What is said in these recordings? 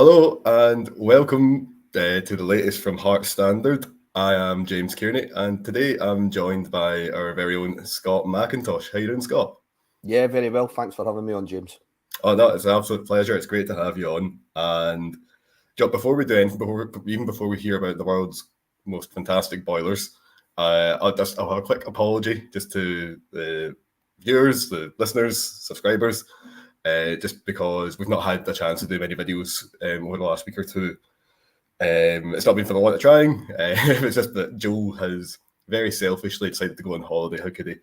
Hello and welcome to the latest from Heart Standard. I am James Cairney and today I'm joined by our very own Scott McIntosh. How you doing, Scott? Yeah, very well. Thanks for having me on, James. Oh no, it's an absolute pleasure. It's great to have you on. And before we do anything, even before we hear about the world's most fantastic boilers, I'll have a quick apology just to the viewers, the listeners, subscribers, just because we've not had the chance to do many videos over the last week or two. It's not been for the want of trying. It's just that Joe has very selfishly decided to go on holiday. How could he?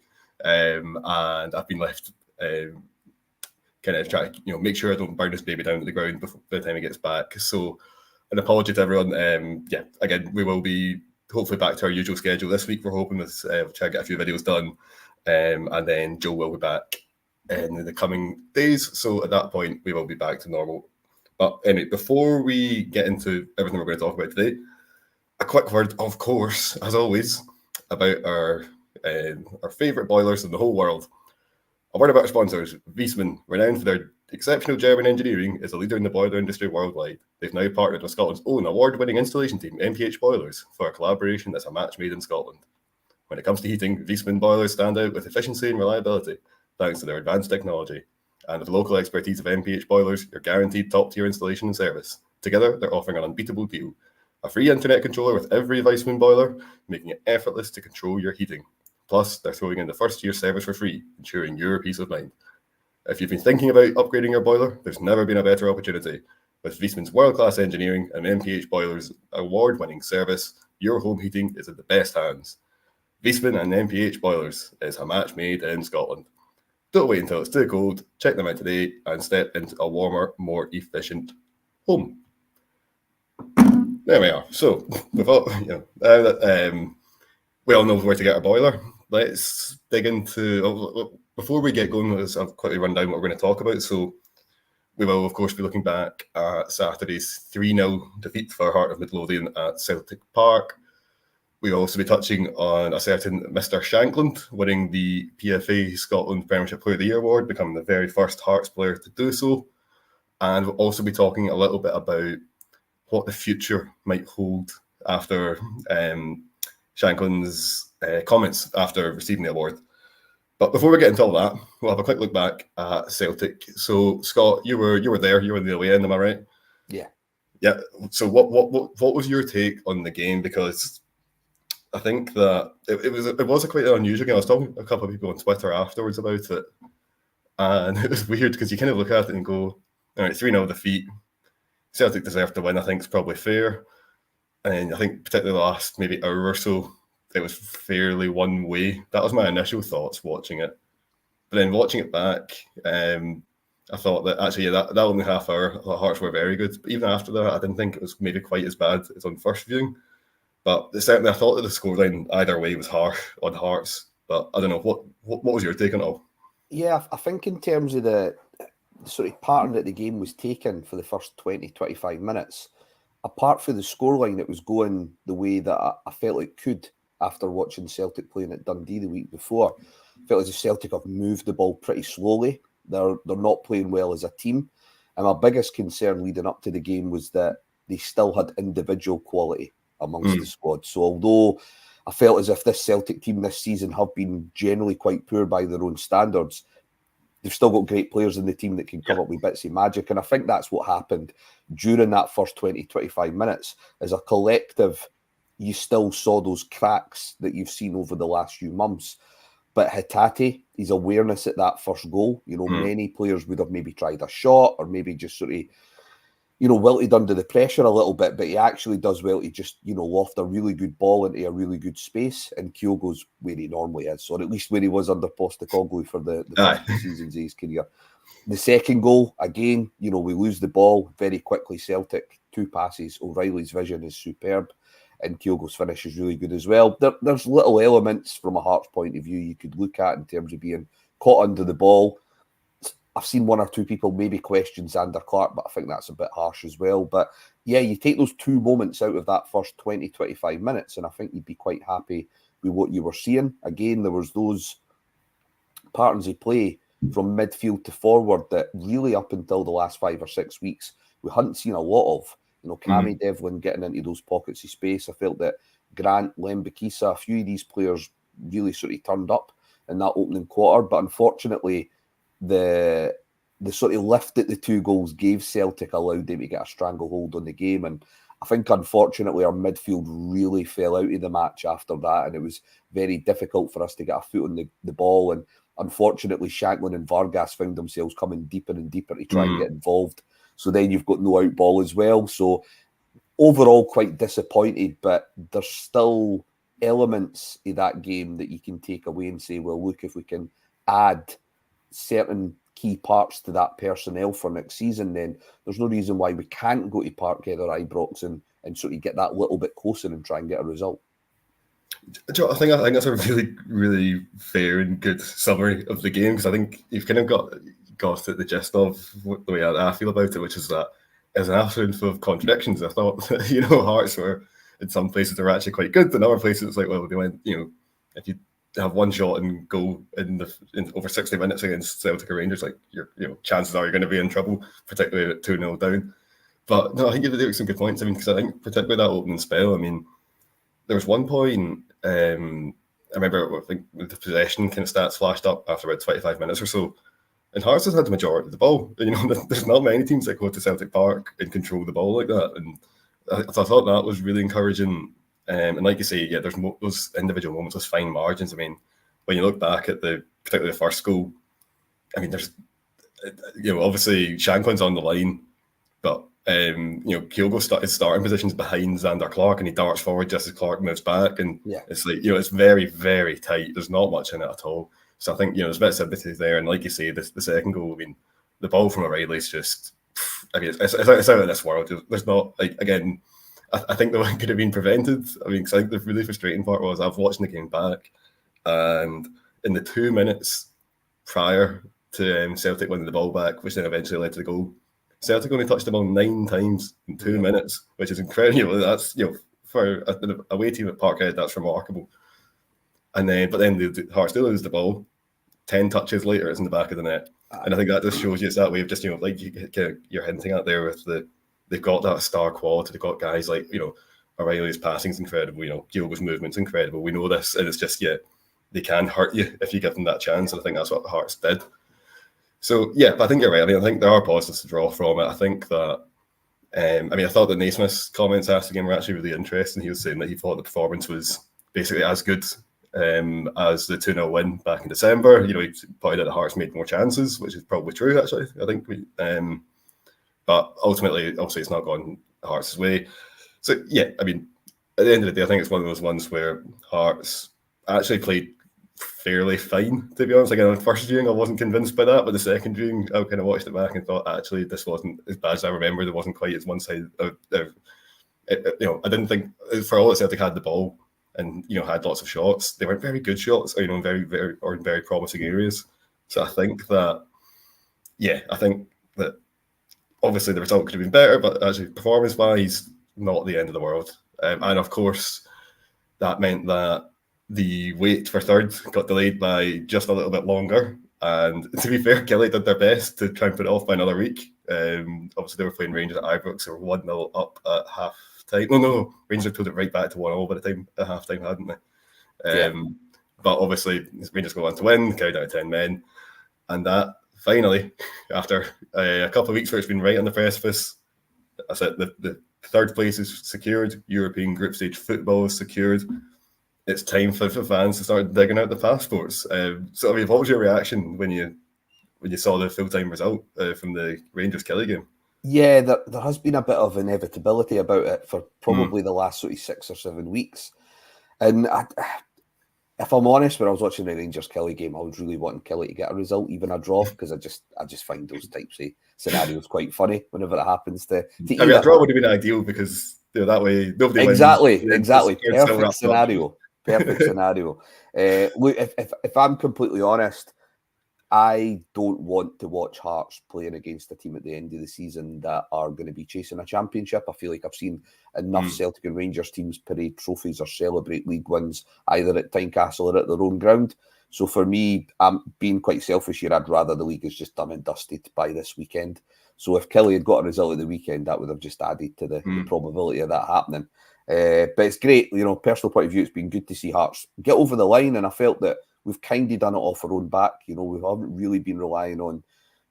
And I've been left kind of trying to make sure I don't burn this baby down to the ground before by the time he gets back. So an apology to everyone. Again, we will be hopefully back to our usual schedule this week. We're hoping to try to get a few videos done, and then Joe will be back in the coming days. So at that point, we will be back to normal. But anyway, before we get into everything we're going to talk about today, a quick word, of course, as always, about our favourite boilers in the whole world. A word about our sponsors. Viessmann, renowned for their exceptional German engineering, is a leader in the boiler industry worldwide. They've now partnered with Scotland's own award-winning installation team, MPH Boilers, for a collaboration that's a match made in Scotland. When it comes to heating, Viessmann boilers stand out with efficiency and reliability, thanks to their advanced technology. And with the local expertise of MPH Boilers, you're guaranteed top-tier installation and service. Together, they're offering an unbeatable deal. A free internet controller with every Viessmann boiler, making it effortless to control your heating. Plus, they're throwing in the first-year service for free, ensuring your peace of mind. If you've been thinking about upgrading your boiler, there's never been a better opportunity. With Viessmann's world-class engineering and MPH Boilers' award-winning service, your home heating is in the best hands. Viessmann and MPH Boilers is a match made in Scotland. Don't wait until it's too cold. Check them out today and step into a warmer, more efficient home. There we are. So, without, we all know where to get our boiler. Let's dig into. Before we get going, I'll quickly run down what we're going to talk about. So, we will, of course, be looking back at Saturday's 3-0 defeat for Heart of Midlothian at Celtic Park. We'll also be touching on a certain Mr. Shankland winning the PFA Scotland Premiership Player of the Year award, becoming the very first Hearts player to do so. And we'll also be talking a little bit about what the future might hold after Shankland's comments after receiving the award. But before we get into all that, we'll have a quick look back at Celtic. So, Scott, you were there. You were in the away end, am I right? Yeah. Yeah. So, what was your take on the game? Because I think that it was a quite unusual game. I was talking to a couple of people on Twitter afterwards about it, and it was weird because you kind of look at it and go, all right, 3-0 defeat. Celtic deserved to win. I think it's probably fair. And I think particularly the last maybe hour or so, it was fairly one way. That was my initial thoughts watching it. But then watching it back, I thought that actually, that only half hour, the Hearts were very good. But even after that, I didn't think it was maybe quite as bad as on first viewing. But certainly, I thought that the scoreline either way was harsh on Hearts. But I don't know, what was your take on it all? Yeah, I think in terms of the sort of pattern that the game was taken for the first 20, 25 minutes, apart from the scoreline, it was going the way that I felt it could after watching Celtic playing at Dundee the week before. I felt as if Celtic have moved the ball pretty slowly. They're not playing well as a team. And my biggest concern leading up to the game was that they still had individual quality amongst the squad. So although I felt as if this Celtic team this season have been generally quite poor by their own standards, they've still got great players in the team that can come up with bits of magic. And I think that's what happened during that first 20, 25 minutes. As a collective, you still saw those cracks that you've seen over the last few months. But Hatate, his awareness at that first goal, many players would have maybe tried a shot or maybe just sort of, wilted under the pressure a little bit, but he actually does well to just, loft a really good ball into a really good space, and Kyogo's where he normally is, or at least where he was under Postecoglou for the first 2 seasons of his career. The second goal, again, we lose the ball very quickly. Celtic, 2 passes. O'Reilly's vision is superb, and Kyogo's finish is really good as well. There's little elements from a Hearts point of view you could look at in terms of being caught under the ball. I've seen 1 or 2 people maybe question Zander Clark, but I think that's a bit harsh as well. But yeah, you take those 2 moments out of that first 20, 25 minutes, and I think you'd be quite happy with what you were seeing. Again, there was those patterns of play from midfield to forward that really up until the last 5 or 6 weeks we hadn't seen a lot of. Cairney, Devlin getting into those pockets of space. I felt that Grant, Lembikisa, a few of these players really sort of turned up in that opening quarter, but unfortunately the sort of lift that the 2 goals gave Celtic allowed them to get a stranglehold on the game. And I think, unfortunately, our midfield really fell out of the match after that, and it was very difficult for us to get a foot on the ball. And unfortunately, Shankland and Vargas found themselves coming deeper and deeper to try and get involved. So then you've got no out ball as well. So overall, quite disappointed, but there's still elements of that game that you can take away and say, well, look, if we can add certain key parts to that personnel for next season, then there's no reason why we can't go to Parkhead or Ibrox and sort of get that little bit closer and try and get a result. I think that's a really, really fair and good summary of the game, because I think you've kind of got at the gist of the way I feel about it, which is that it's an afternoon full of contradictions. I thought, Hearts were in some places they're actually quite good, in other places it's like, well, they went, if you have one shot and go in over 60 minutes against Celtic or Rangers, like your chances are you're going to be in trouble, particularly at 2-0 down. But no, I think you did some good points. I mean, because I think particularly that opening spell, I mean, there was one point, I remember, I think the possession kind of stats flashed up after about 25 minutes or so, and Hearts has had the majority of the ball. There's not many teams that go to Celtic Park and control the ball like that, and I thought that was really encouraging. And like you say, yeah, there's those individual moments, those fine margins. I mean, when you look back at particularly the first goal, I mean, there's, obviously Shankland's on the line, but Kyogo his starting position's behind Xander Clark, and he darts forward just as Clark moves back, and it's like, it's very, very tight. There's not much in it at all. So I think, there's a bit of sympathy there. And like you say, the second goal, I mean, the ball from O'Reilly's just, I mean, it's out of this world. There's not, like, again, I think the one could have been prevented. I mean, because I think the really frustrating part was I've watched the game back, and in the 2 minutes prior to Celtic winning the ball back, which then eventually led to the goal, Celtic only touched the ball 9 times in 2 minutes, which is incredible. That's, for a away team at Parkhead, that's remarkable. But then the Hearts do lose the ball. 10 touches later, it's in the back of the net. And I think that just shows you it's that way of just, like you're hinting at there with they've got that star quality. They've got guys like, O'Reilly's passing's incredible. Kyogo's movement's incredible. We know this, and it's just, they can hurt you if you give them that chance. And I think that's what the Hearts did. So, but I think you're right. I mean, I think there are positives to draw from it. I think that, I thought that Naismith's comments after the game were actually really interesting. He was saying that he thought the performance was basically as good as the 2-0 win back in December. He pointed out the Hearts made more chances, which is probably true, actually. I think but ultimately, obviously, it's not gone Hearts' way. So, I mean, at the end of the day, I think it's one of those ones where Hearts actually played fairly fine, to be honest. Like, on the first viewing, I wasn't convinced by that, but the second viewing, I kind of watched it back and thought, actually, this wasn't as bad as I remember. There wasn't quite as one-sided. I didn't think, for all that Celtic had the ball and, had lots of shots, they weren't very good shots, or, in very, very, or in very promising areas. So I think that, obviously the result could have been better, but actually performance-wise, not the end of the world. And of course, that meant that the wait for third got delayed by just a little bit longer. And to be fair, Kelly did their best to try and put it off by another week. Obviously, they were playing Rangers at Ibrox, so were 1-0 up at half-time. No, Rangers pulled it right back to 1-0 by the time at half-time, hadn't they? But obviously, Rangers go on to win, carried out of 10 men. And that, finally, after a couple of weeks where it's been right on the precipice, I said the third place is secured, European group stage football is secured. It's time for fans to start digging out the passports. So, I mean, what was your reaction when you saw the full-time result from the Rangers-Kelly game? Yeah, there has been a bit of inevitability about it for probably the last sort of 6 or 7 weeks. And if I'm honest, when I was watching the Rangers-Kelly game, I was really wanting Kelly to get a result, even a draw, because I just find those types of scenarios quite funny whenever it happens. I mean, a draw would have been ideal because that way nobody wins. Exactly. Perfect scenario. Look, if I'm completely honest, I don't want to watch Hearts playing against a team at the end of the season that are going to be chasing a championship. I feel like I've seen enough Celtic and Rangers teams parade trophies or celebrate league wins either at Tynecastle or at their own ground. So for me, I'm being quite selfish here. I'd rather the league is just done and dusted by this weekend. So if Kelly had got a result at the weekend, that would have just added to the probability of that happening. But it's great, personal point of view, it's been good to see Hearts get over the line, and I felt that we've kind of done it off our own back. We haven't really been relying on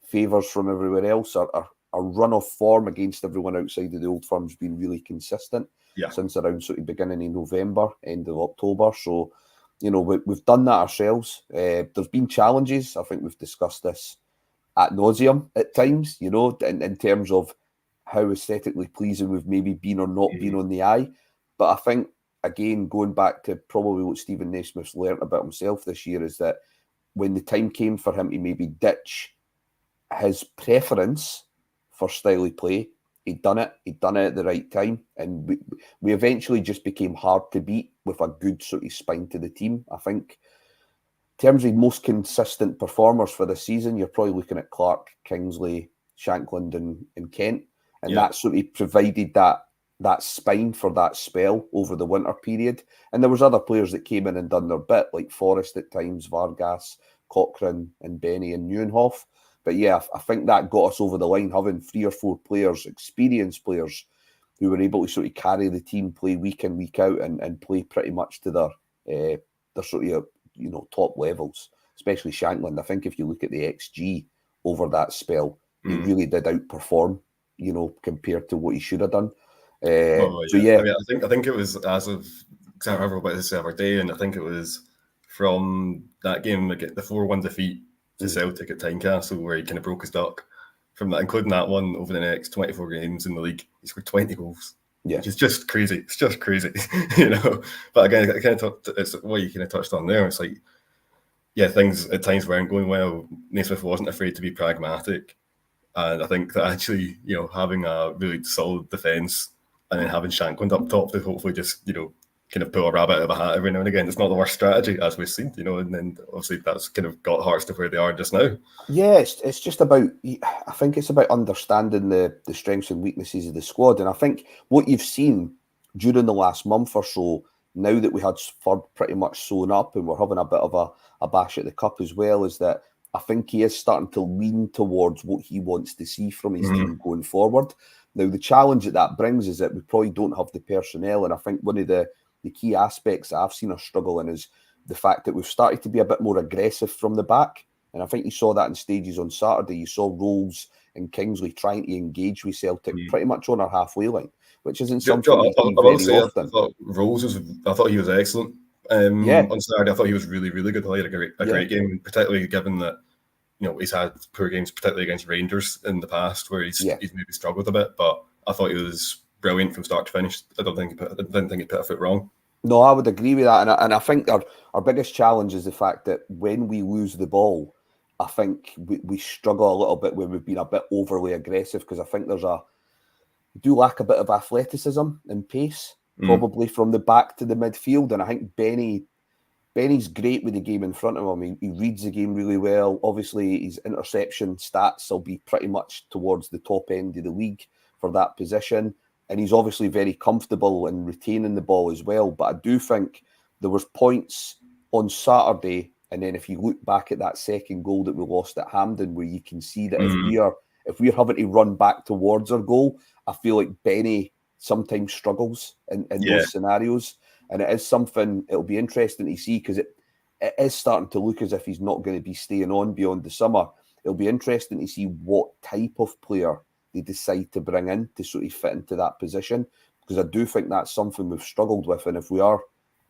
favours from everywhere else. Our run of form against everyone outside of the Old Firm's been really consistent since around sort of beginning of November, end of October. So, we've done that ourselves. There's been challenges. I think we've discussed this ad nauseum at times, in terms of how aesthetically pleasing we've maybe been or not been on the eye. But I think, again, going back to probably what Stephen Naismith's learnt about himself this year, is that when the time came for him to maybe ditch his preference for style of play, he'd done it. He'd done it at the right time. And we eventually just became hard to beat with a good sort of spine to the team. I think in terms of most consistent performers for the season, you're probably looking at Clark, Kingsley, Shankland and Kent. And that sort of provided that spine for that spell over the winter period. And there was other players that came in and done their bit, like Forrest at times, Vargas, Cochrane and Benny and Neuenhoff. But yeah, I think that got us over the line, having 3 or 4 players, experienced players, who were able to sort of carry the team, play week in, week out, and play pretty much to their sort of, top levels, especially Shankland. I think if you look at the XG over that spell, he really did outperform, compared to what he should have done. So yeah, I mean, I think it was as of, because I remember about this the other day, and I think it was from that game, like the 4-1 defeat to Celtic at Tynecastle, where he kind of broke his duck. From that, including that one, over the next 24 games in the league, he scored 20 goals. Yeah, which is just crazy. It's just crazy, But again, I kind of it's what you kind of touched on there. It's like, things at times weren't going well. Naismith wasn't afraid to be pragmatic. And I think that actually, having a really solid defence and then having Shankland up top to hopefully just, kind of pull a rabbit out of a hat every now and again, it's not the worst strategy, as we've seen, and then obviously that's kind of got Hearts to where they are just now. Yeah, it's just about, I think it's about understanding the strengths and weaknesses of the squad. And I think what you've seen during the last month or so, now that we had Ford pretty much sewn up and we're having a bit of a bash at the cup as well, is that I think he is starting to lean towards what he wants to see from his team going forward. Now, the challenge that brings is that we probably don't have the personnel. And I think one of the key aspects that I've seen us struggle in is the fact that we've started to be a bit more aggressive from the back. And I think you saw that in stages on Saturday. You saw Rolls and Kingsley trying to engage with Celtic pretty much on our halfway line, which isn't something we see very often. I thought Rolls I thought he was excellent. On Saturday, I thought he was really, really good. He had a great game, particularly given that he's had poor games, particularly against Rangers in the past, where he's maybe struggled a bit. But I thought he was brilliant from start to finish. I didn't think he put a foot wrong. No, I would agree with that, and I think our biggest challenge is the fact that when we lose the ball, I think we struggle a little bit when we've been a bit overly aggressive, because I think we do lack a bit of athleticism and pace, probably from the back to the midfield. And I think Benny's great with the game in front of him. He reads the game really well. Obviously, his interception stats will be pretty much towards the top end of the league for that position. And he's obviously very comfortable in retaining the ball as well. But I do think there was points on Saturday, and then if you look back at that second goal that we lost at Hampden, where you can see that if we're having to run back towards our goal, I feel like Benny sometimes struggles in those scenarios. And it is something it'll be interesting to see, because it is starting to look as if he's not going to be staying on beyond the summer. It'll be interesting to see what type of player they decide to bring in to sort of fit into that position, because I do think that's something we've struggled with. And if we are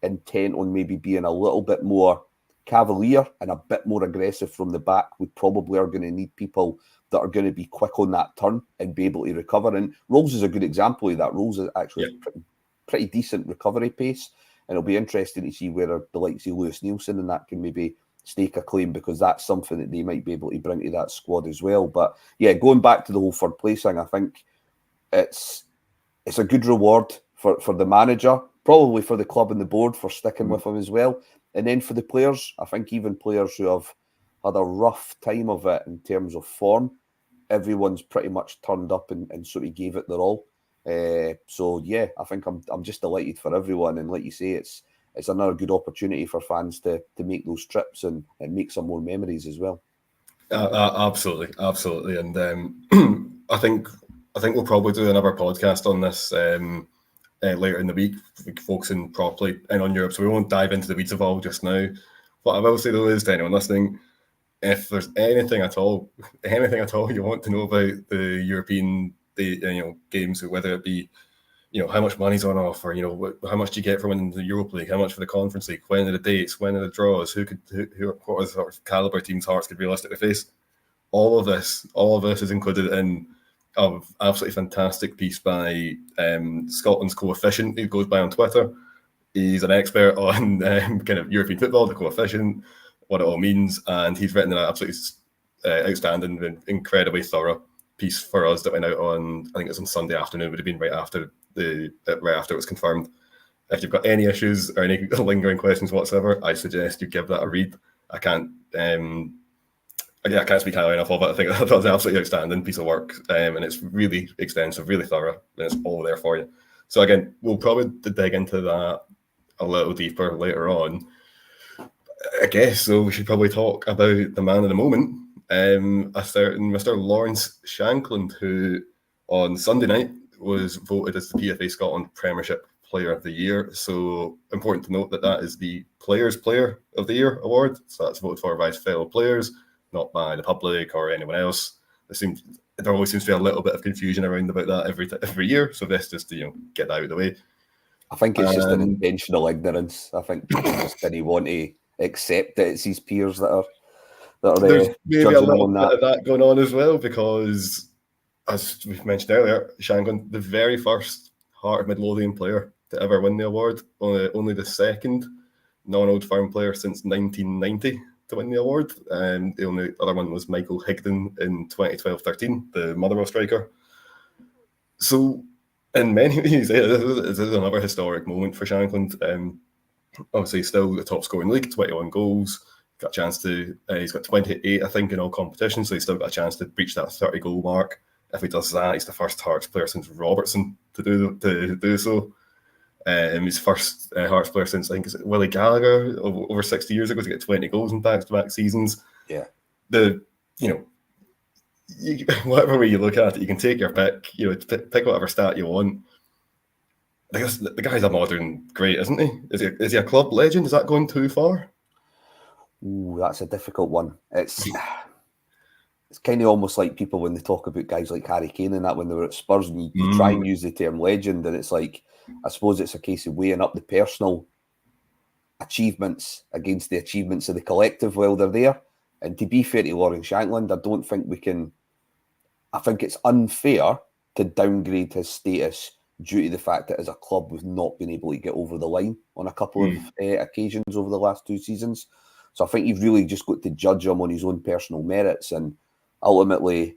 intent on maybe being a little bit more cavalier and a bit more aggressive from the back, we probably are going to need people that are going to be quick on that turn and be able to recover. And Rolls is a good example of that. Rolls is actually pretty decent recovery pace, and it'll be interesting to see whether the likes of Lewis Nielsen and that can maybe stake a claim, because that's something that they might be able to bring to that squad as well. But yeah, going back to the whole third place thing, I think it's a good reward for the manager, probably for the club and the board for sticking with him as well. And then for the players, I think even players who have had a rough time of it in terms of form. Everyone's pretty much turned up and sort of gave it their all. So yeah, I think I'm just delighted for everyone, and like you say, it's another good opportunity for fans to make those trips and make some more memories as well. Absolutely, and I think we'll probably do another podcast on this later in the week, focusing properly in on Europe. So we won't dive into the weeds of all just now. What I will say though is to anyone listening, if there's anything at all you want to know about the European games, whether it be how much money's on offer, how much do you get from winning the Europa League, how much for the Conference League, when are the dates, when are the draws, who what are sort of caliber teams Hearts could realistically face. All of this is included in a absolutely fantastic piece by Scotland's coefficient, who goes by on Twitter. He's an expert on kind of European football, the coefficient, what it all means, and he's written an absolutely outstanding, incredibly thorough piece for us that went out on, I think it was on Sunday afternoon, would have been right after it was confirmed. If you've got any issues or any lingering questions whatsoever, I suggest you give that a read. I can't speak highly enough of it. I think that was an absolutely outstanding piece of work, and it's really extensive, really thorough, and it's all there for you. So again, we'll probably dig into that a little deeper later on. I guess so. We should probably talk about the man of the moment, a certain Mr. Lawrence Shankland, who on Sunday night was voted as the PFA Scotland Premiership Player of the Year. So important to note that is the Players Player of the Year award. So that's voted for by his fellow players, not by the public or anyone else. There always seems to be a little bit of confusion around about that every year. So this just to get that out of the way. I think it's just an intentional ignorance. I think people just didn't want to accept that it's his peers that are there's maybe a little bit of that going on as well, because as we've mentioned earlier, Shankland, the very first Heart of Midlothian player to ever win the award, only the second non-Old Firm player since 1990 to win the award. The only other one was Michael Higdon in 2012-13, the Motherwell striker. So in many ways, this is another historic moment for Shankland. Obviously, still the top scorer in the league, 21 goals. Got a chance to. He's got 28, I think, in all competitions, so he's still got a chance to breach that 30 goal mark. If he does that, he's the first Hearts player since Robertson to do so. He's first Hearts player since, I think, is it Willie Gallagher over 60 years ago to get 20 goals in back-to-back seasons. Yeah. Whatever way you look at it, you can take your pick. Pick whatever stat you want. I guess the guy's a modern great, isn't he? Is he a club legend? Is that going too far? Ooh, that's a difficult one. It's kind of almost like people when they talk about guys like Harry Kane and that when they were at Spurs, and you try and use the term legend, and it's like, I suppose it's a case of weighing up the personal achievements against the achievements of the collective while they're there. And to be fair to Lawrence Shankland, I don't think we can. I think it's unfair to downgrade his status due to the fact that as a club we've not been able to get over the line on a couple of occasions over the last 2 seasons. So I think you've really just got to judge him on his own personal merits. And ultimately,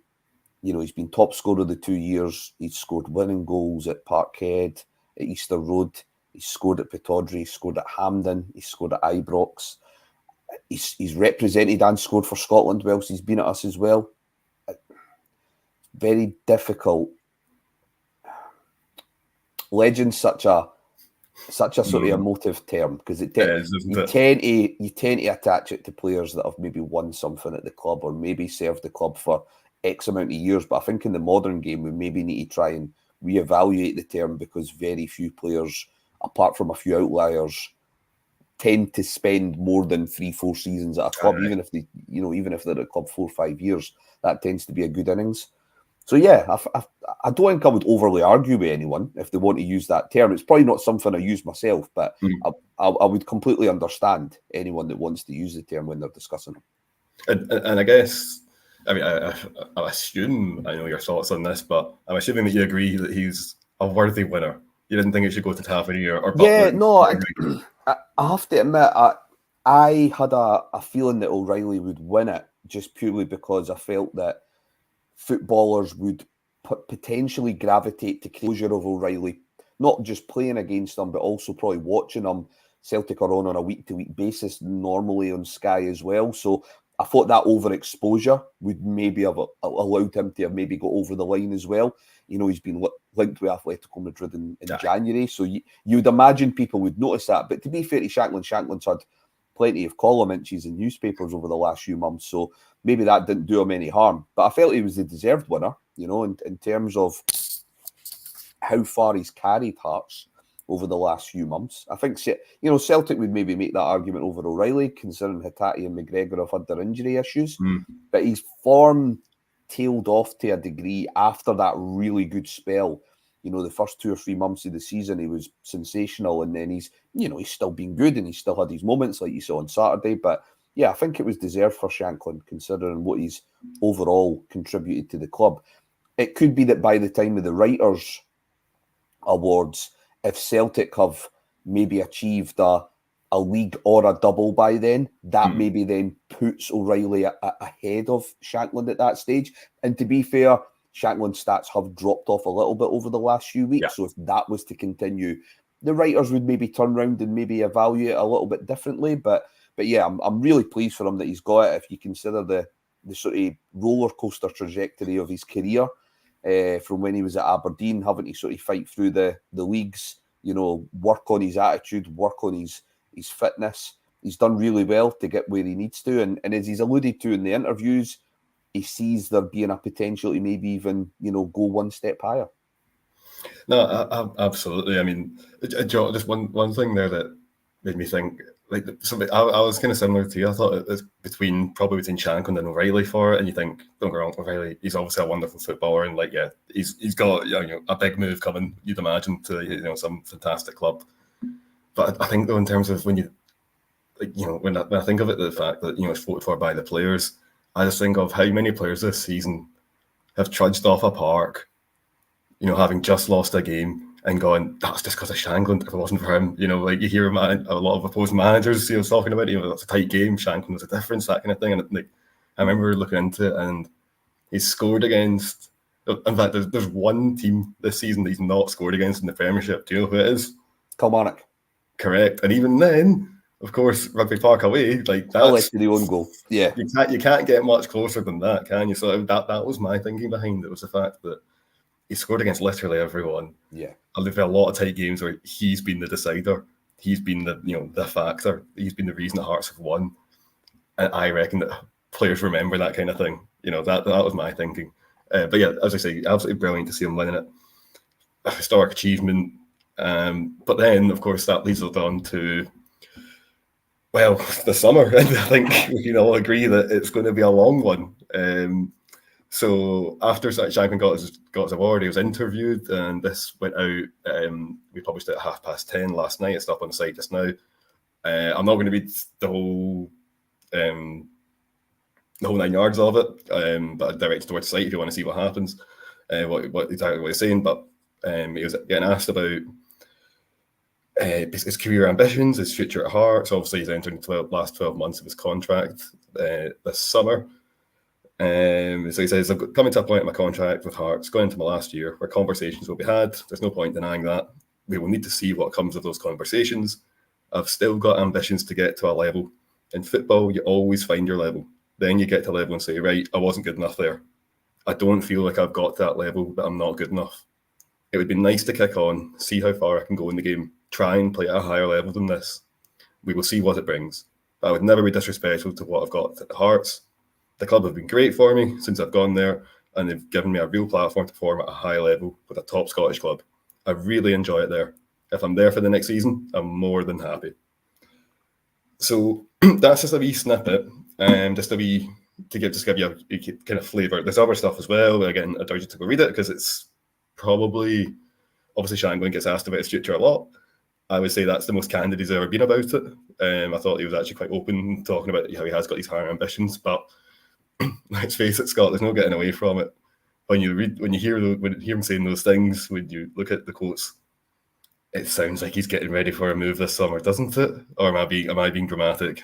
he's been top scorer of the 2 years. He's scored winning goals at Parkhead, at Easter Road. He's scored at Pittodrie. He's scored at Hampden. He's scored at Ibrox. He's represented and scored for Scotland whilst he's been at us as well. Very difficult. Legend's such a sort of emotive term because you tend to attach it to players that have maybe won something at the club or maybe served the club for X amount of years. But I think in the modern game we maybe need to try and reevaluate the term, because very few players, apart from a few outliers, tend to spend more than 3-4 seasons at a club, even if they're at a club 4 or 5 years. That tends to be a good innings. So yeah, I don't think I would overly argue with anyone if they want to use that term. It's probably not something I use myself, but I would completely understand anyone that wants to use the term when they're discussing it. And I guess, I assume, I know your thoughts on this, but I'm assuming that you agree that he's a worthy winner. You didn't think it should go to Tavernier or Butler? Yeah, no, I have to admit, I had a feeling that O'Reilly would win it just purely because I felt that footballers would potentially gravitate to closure of O'Reilly, not just playing against them, but also probably watching them. Celtic are on a week-to-week basis normally on Sky as well. So I thought that overexposure would maybe have allowed him to have maybe got over the line as well. He's been linked with Atletico Madrid in January, so you'd imagine people would notice that. But to be fair to Shankland, Shankland's had plenty of column inches in newspapers over the last few months, so maybe that didn't do him any harm. But I felt he was the deserved winner, in terms of how far he's carried Hearts over the last few months. I think, Celtic would maybe make that argument over O'Reilly, considering Hatate and McGregor have had their injury issues. But his form tailed off to a degree after that really good spell. The first 2 or 3 months of the season, he was sensational. And then he's still been good and he's still had his moments like you saw on Saturday. But yeah, I think it was deserved for Shankland, considering what he's overall contributed to the club. It could be that by the time of the Writers' Awards, if Celtic have maybe achieved a league or a double by then, that maybe then puts O'Reilly ahead of Shankland at that stage. And to be fair, Shankland's stats have dropped off a little bit over the last few weeks. Yeah. So if that was to continue, the writers would maybe turn around and maybe evaluate it a little bit differently. But yeah, I'm really pleased for him that he's got it. If you consider the sort of roller coaster trajectory of his career, from when he was at Aberdeen, having to sort of fight through the leagues, work on his attitude, work on his fitness. He's done really well to get where he needs to. And as he's alluded to in the interviews, he sees there being a potential to maybe even, go one step higher. No, absolutely. I mean, just one thing there that made me think, like, I was kind of similar to you. I thought it was probably between Shankland and O'Reilly for it. And you think, don't go wrong, O'Reilly, he's obviously a wonderful footballer. And he's got a big move coming, you'd imagine, to some fantastic club. But I think, though, in terms of when I think of it, the fact that, it's voted for by the players, I just think of how many players this season have trudged off a park, having just lost a game and going, that's just because of Shankland. If it wasn't for him, you hear a lot of opposing managers, talking about, that's a tight game. Shankland was a difference, that kind of thing. And I remember looking into it, and he's scored against. In fact, there's one team this season that he's not scored against in the Premiership. Do you know who it is? Kilmarnock. Correct. And even then, of course, Rugby Park away, that's the own goal. Yeah, you can't get much closer than that, can you? So that was my thinking behind it, was the fact that he scored against literally everyone. Yeah, and there've been a lot of tight games where he's been the decider, he's been the factor, he's been the reason the Hearts have won. And I reckon that players remember that kind of thing. That was my thinking. But yeah, as I say, absolutely brilliant to see him winning it. A historic achievement. But then, of course, that leads us on to, well, the summer. And I think we can all agree that it's going to be a long one. So after Shankland got his award, he was interviewed, and this went out. We published it at 10:30 last night. It's up on the site just now. I'm not going to read the whole 9 yards of it, but I direct you towards the site if you want to see what happens, what he's saying. But he was getting asked about his career ambitions, his future at Hearts. Obviously, he's entering the last 12 months of his contract this summer. So he says, I'm coming to a point in my contract with Hearts, going into my last year, where conversations will be had. There's no point denying that. We will need to see what comes of those conversations. I've still got ambitions to get to a level. In football, you always find your level. Then you get to a level and say, right, I wasn't good enough there. I don't feel like I've got to that level, but I'm not good enough. It would be nice to kick on, see how far I can go in the game, try and play at a higher level than this. We will see what it brings. But I would never be disrespectful to what I've got at the Hearts. The club have been great for me since I've gone there, and they've given me a real platform to perform at a high level with a top Scottish club. I really enjoy it there. If I'm there for the next season, I'm more than happy. So that's just a wee snippet, just a wee to give you a kind of flavour. There's other stuff as well. Again, I urge you to go read it, because it's probably, obviously Shankland gets asked about his future a lot. I would say that's the most candid he's ever been about it. I thought he was actually quite open, talking about how he has got these higher ambitions, but let's face it, Scott, there's no getting away from it. When you hear him saying those things, when you look at the quotes, it sounds like he's getting ready for a move this summer, doesn't it? Or am I being dramatic?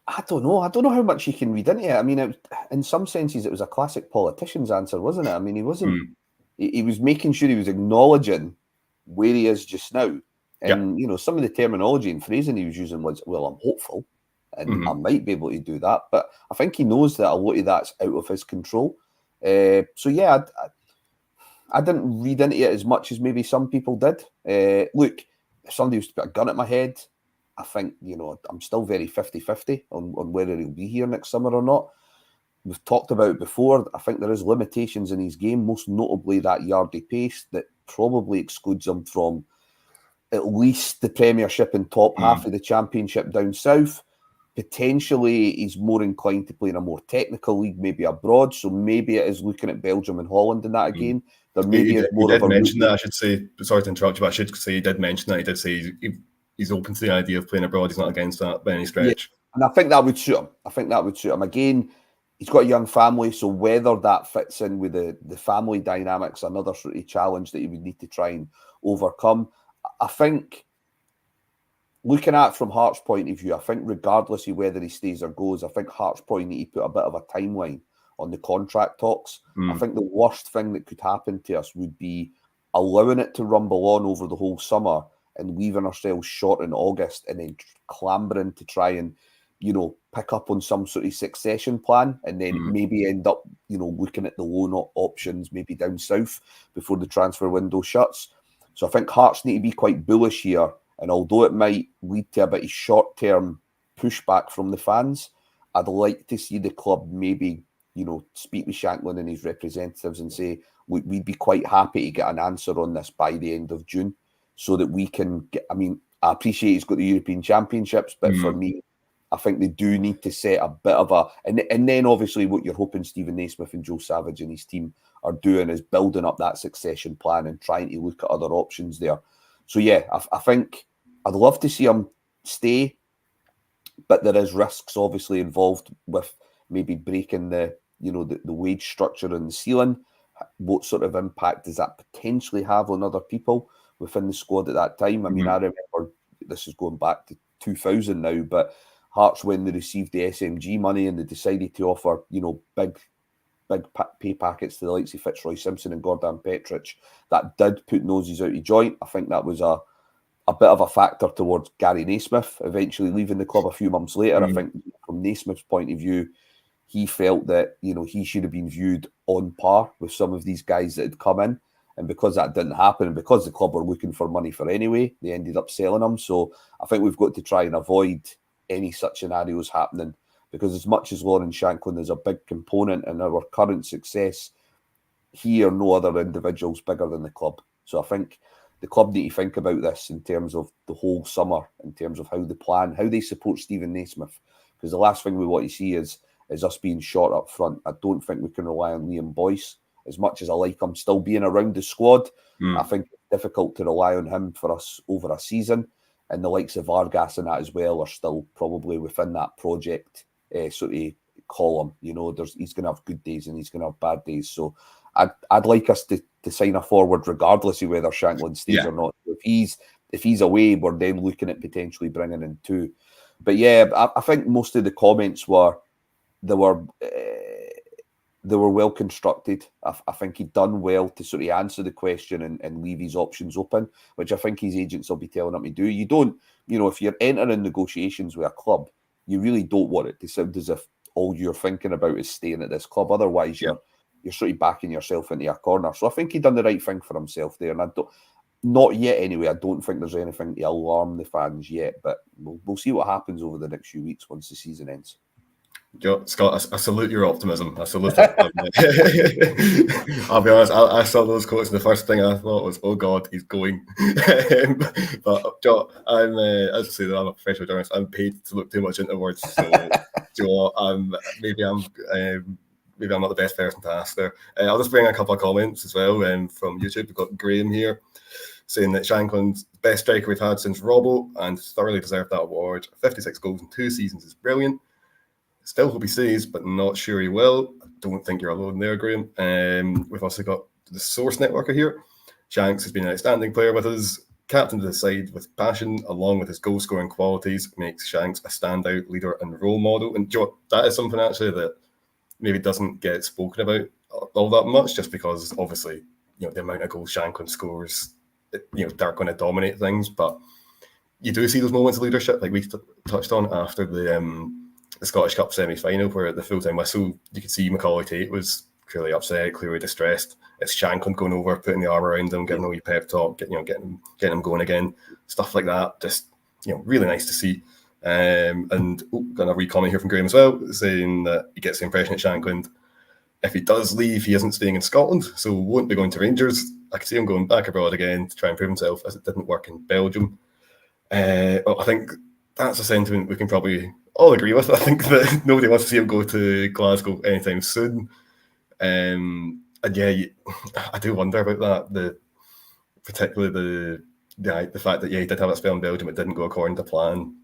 I don't know. I don't know how much you can read into it. I mean, in some senses, it was a classic politician's answer, wasn't it? I mean, he wasn't. He was making sure he was acknowledging where he is just now, and some of the terminology and phrasing he was using was, "Well, I'm hopeful." and I might be able to do that. But I think he knows that a lot of that's out of his control. So yeah, I didn't read into it as much as maybe some people did. Look, if somebody was to put a gun at my head, I think, I'm still very 50-50 on whether he'll be here next summer or not. We've talked about it before. I think there is limitations in his game, most notably that yardie pace that probably excludes him from at least the Premiership and top half of the Championship down south. Potentially, he's more inclined to play in a more technical league, maybe abroad. So maybe it is looking at Belgium and Holland in that again. There maybe is more of a mention that. I should say, sorry to interrupt you, but I should say he did mention that. He did say he's open to the idea of playing abroad. He's not against that by any stretch. Yeah. And I think that would suit him. Again, he's got a young family, so whether that fits in with the family dynamics, another sort of challenge that he would need to try and overcome. I think, looking at it from Hearts' point of view, I think regardless of whether he stays or goes, I think Hearts probably need to put a bit of a timeline on the contract talks. I think the worst thing that could happen to us would be allowing it to rumble on over the whole summer and leaving ourselves short in August and then clambering to try and, pick up on some sort of succession plan and then maybe end up, looking at the loan options maybe down south before the transfer window shuts. So I think Hearts need to be quite bullish here. And although it might lead to a bit of short-term pushback from the fans, I'd like to see the club maybe, speak with Shankland and his representatives and say, we'd be quite happy to get an answer on this by the end of June so that we can get, I appreciate he's got the European Championships, but for me, I think they do need to set a bit of and then obviously what you're hoping Stephen Naismith and Joe Savage and his team are doing is building up that succession plan and trying to look at other options there. So yeah, I think I'd love to see him stay, but there is risks obviously involved with maybe breaking the wage structure and the ceiling. What sort of impact does that potentially have on other people within the squad at that time? I remember, this is going back to 2000 now, but Hearts, when they received the SMG money and they decided to offer, big pay packets to the likes of Fitzroy Simpson and Gordon Petric, that did put noses out of joint. I think that was a bit of a factor towards Gary Naismith eventually leaving the club a few months later. I think from Naismith's point of view, he felt that, he should have been viewed on par with some of these guys that had come in. And because that didn't happen, and because the club were looking for money for anyway, they ended up selling him. So I think we've got to try and avoid any such scenarios happening, because as much as Lawrence Shankland is a big component in our current success, he or no other individual's bigger than the club. So I think the club need to think about this in terms of the whole summer, in terms of how they support Stephen Naismith. Because the last thing we want to see is us being short up front. I don't think we can rely on Liam Boyce. As much as I like him still being around the squad, I think it's difficult to rely on him for us over a season. And the likes of Vargas and that as well are still probably within that project sort of column. He's going to have good days and he's going to have bad days. So I'd like us to sign a forward regardless of whether Shankland stays or not. If he's away, we're then looking at potentially bringing in two. But yeah, I think most of the comments were well constructed. I think he'd done well to sort of answer the question and leave his options open, which I think his agents will be telling him to do. You don't, if you're entering negotiations with a club, you really don't want it to sound as if all you're thinking about is staying at this club. Otherwise, you're sort of backing yourself into a corner. So I think he'd done the right thing for himself there. And not yet anyway. I don't think there's anything to alarm the fans yet, but we'll see what happens over the next few weeks once the season ends. Scott, I salute your optimism. I salute it. I'll be honest, I saw those quotes and the first thing I thought was, oh God, he's going. But Joe, as I say, I'm a professional journalist. I'm paid to look too much into words. So, Joe, maybe I'm not the best person to ask there. I'll just bring a couple of comments as well from YouTube. We've got Graham here saying that Shankland's best striker we've had since Robbo and thoroughly deserved that award. 56 goals in 2 seasons is brilliant. Still hope he stays, but not sure he will. I don't think you're alone there, Graham. We've also got the Source Networker here. Shanks has been an outstanding player with us, captain to the side with passion, along with his goal-scoring qualities, makes Shanks a standout leader and role model. And Joe, that is something actually that maybe doesn't get spoken about all that much, just because obviously, the amount of goals Shankland scores, they're going to dominate things. But you do see those moments of leadership, like we touched on after the Scottish Cup semi-final, where at the full-time whistle, you could see Macaulay Tate was clearly upset, clearly distressed. It's Shankland going over, putting the arm around him, giving a wee pep talk, getting him going again, stuff like that. Just really nice to see. And got a wee comment here from Graham as well, saying that he gets the impression at Shankland, if he does leave, he isn't staying in Scotland, so won't be going to Rangers. I could see him going back abroad again to try and prove himself, as it didn't work in Belgium. I think that's a sentiment we can probably all agree with. I think that nobody wants to see him go to Glasgow anytime soon. And yeah, I do wonder about that. Particularly the fact that he did have a spell in Belgium, it didn't go according to plan.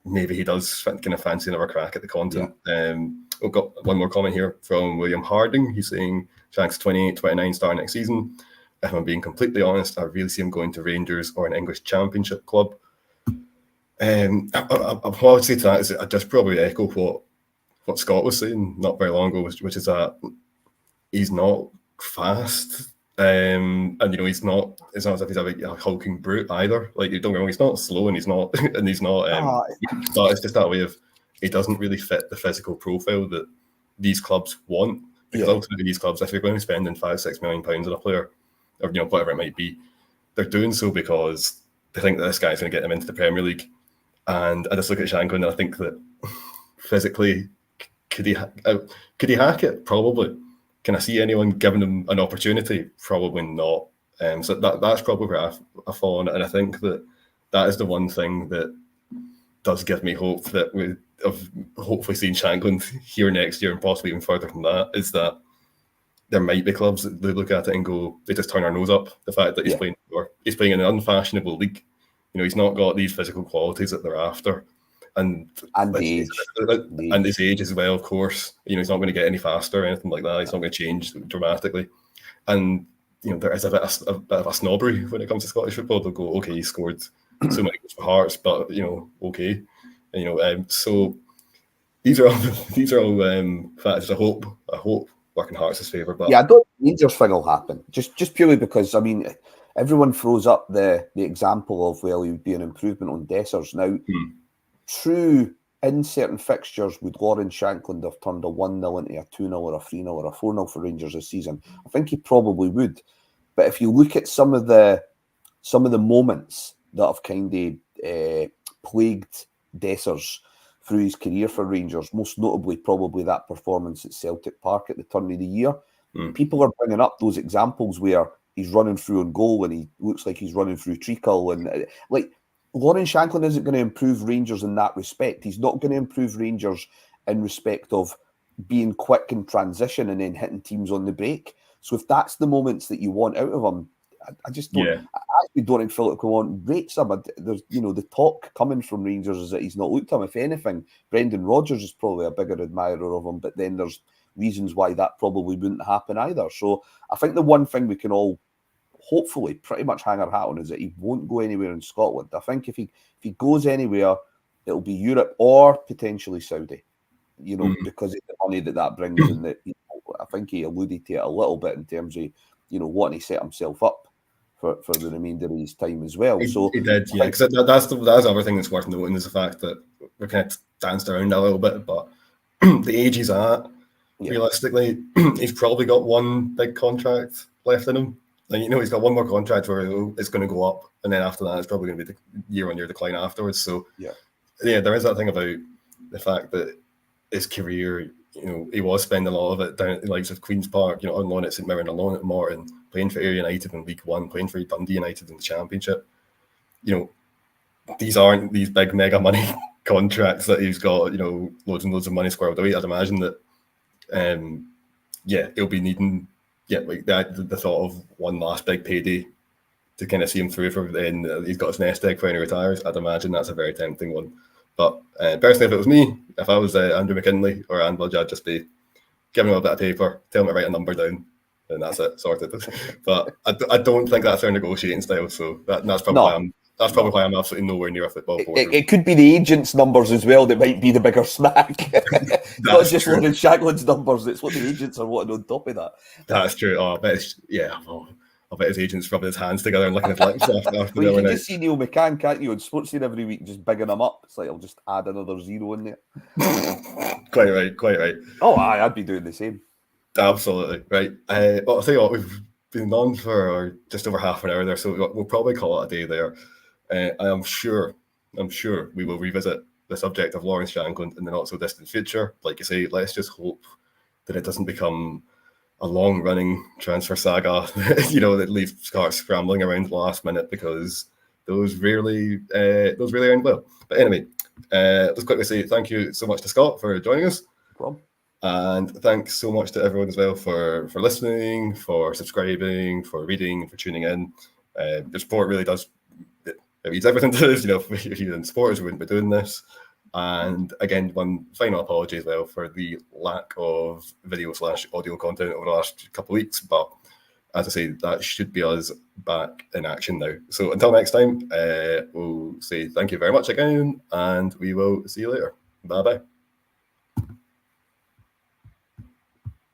Maybe he does kind of fancy another crack at the continent. Yeah. We've got one more comment here from William Harding. He's saying Shank's 28-29 star next season. If I'm being completely honest, I really see him going to Rangers or an English Championship club. What I would say to that is I just probably echo what Scott was saying not very long ago, which is that he's not fast. And he's not. It's not as if he's a hulking brute either. Like, don't get me wrong, he's not slow and he's not. But it's just that way of he doesn't really fit the physical profile that these clubs want. Because ultimately, these clubs, if they're going to be spending £5-6 million on a player, or whatever it might be, they're doing so because they think that this guy's going to get them into the Premier League. And I just look at Shankland and I think that physically, could he hack it? Probably. Can I see anyone giving him an opportunity? Probably not. So that's probably where I fall on it. And I think that is the one thing that does give me hope that of hopefully seeing Shankland here next year and possibly even further from that, is that there might be clubs that they look at it and go, they just turn our nose up. The fact that he's playing in an unfashionable league. He's not got these physical qualities that they're after. And the age. And his age as well, of course. He's not going to get any faster or anything like that. He's not going to change dramatically. And there is a bit of a snobbery when it comes to Scottish football. They'll go, okay, he scored so many goals for Hearts, but okay. So these are all factors. I hope working Hearts' favour. But I don't think the Rangers thing will happen. Just purely because everyone throws up the example of, well, he would be an improvement on Dessers. Now, true, in certain fixtures, would Lawrence Shankland have turned a 1-0 into a 2-0 or a 3-0 or a 4-0 for Rangers this season? I think he probably would. But if you look at some of the moments that have kind of plagued Dessers through his career for Rangers, most notably probably that performance at Celtic Park at the turn of the year, people are bringing up those examples where he's running through on goal and he looks like he's running through treacle. And Lawrence Shankland isn't going to improve Rangers in that respect. He's not going to improve Rangers in respect of being quick in transition and then hitting teams on the break. So if that's the moments that you want out of him, I just don't. I actually don't think Philip Cowan rates him. There's, the talk coming from Rangers is that he's not looked at him. If anything, Brendan Rodgers is probably a bigger admirer of him, but then there's reasons why that probably wouldn't happen either. So I think the one thing we can all hopefully pretty much hang our hat on is that he won't go anywhere in Scotland. I think if he goes anywhere, it'll be Europe or potentially Saudi, because of the money that brings. And that I think he alluded to it a little bit in terms of wanting to set himself up for the remainder of his time as well. So he did, yeah. Because that's the other thing that's worth noting is the fact that we're kind of danced around a little bit, but the age he's at, realistically, he's probably got one big contract left in him. He's got one more contract where it's going to go up, and then after that, it's probably going to be the year-on-year decline afterwards. So, there is that thing about the fact that his career, he was spending a lot of it down at the likes of Queen's Park, on loan at St Mirren, on loan at Morton, playing for Ayr United in League One, playing for Dundee United in the Championship. These aren't these big mega money contracts that he's got, loads and loads of money squirreled away. I'd imagine that, he'll be needing. The thought of one last big payday to kind of see him through for then he's got his nest egg for when he retires. I'd imagine that's a very tempting one. But personally, if it was me, if I was Andrew McKinley or Anvil, I'd just be giving him a bit of paper, tell him to write a number down, and that's it, sorted. But I don't think that's their negotiating style. So that's probably why I'm absolutely nowhere near a football boardroom. It could be the agent's numbers as well that might be the bigger smack. Not just Lawrence Shankland's numbers, it's what the agents are wanting on top of that. That's true. I'll bet his agent's rubbing his hands together and licking his lips after Well, the you other can night. just see Neil McCann, can't you, on Sportscene every week, just bigging him up. It's like, I'll just add another 0 in there. Quite right. Oh, I'd be doing the same. Absolutely, right. Well, I'll tell you what, we've been on for just over half an hour there, so we'll probably call it a day there. I'm sure we will revisit the subject of Lawrence Shankland in the not so distant future. Like you say, let's just hope that it doesn't become a long-running transfer saga, that leaves Scott scrambling around the last minute, because those rarely end well. But anyway, let's quickly say thank you so much to Scott for joining us. No problem. And thanks so much to everyone as well for listening, for subscribing, for reading, for tuning in. The support really does, it means everything to us. If you're in sports, we wouldn't be doing this. And again, one final apology as well for the lack of video/audio content over the last couple of weeks. But as I say, that should be us back in action now. So until next time, we'll say thank you very much again, and we will see you later. Bye-bye.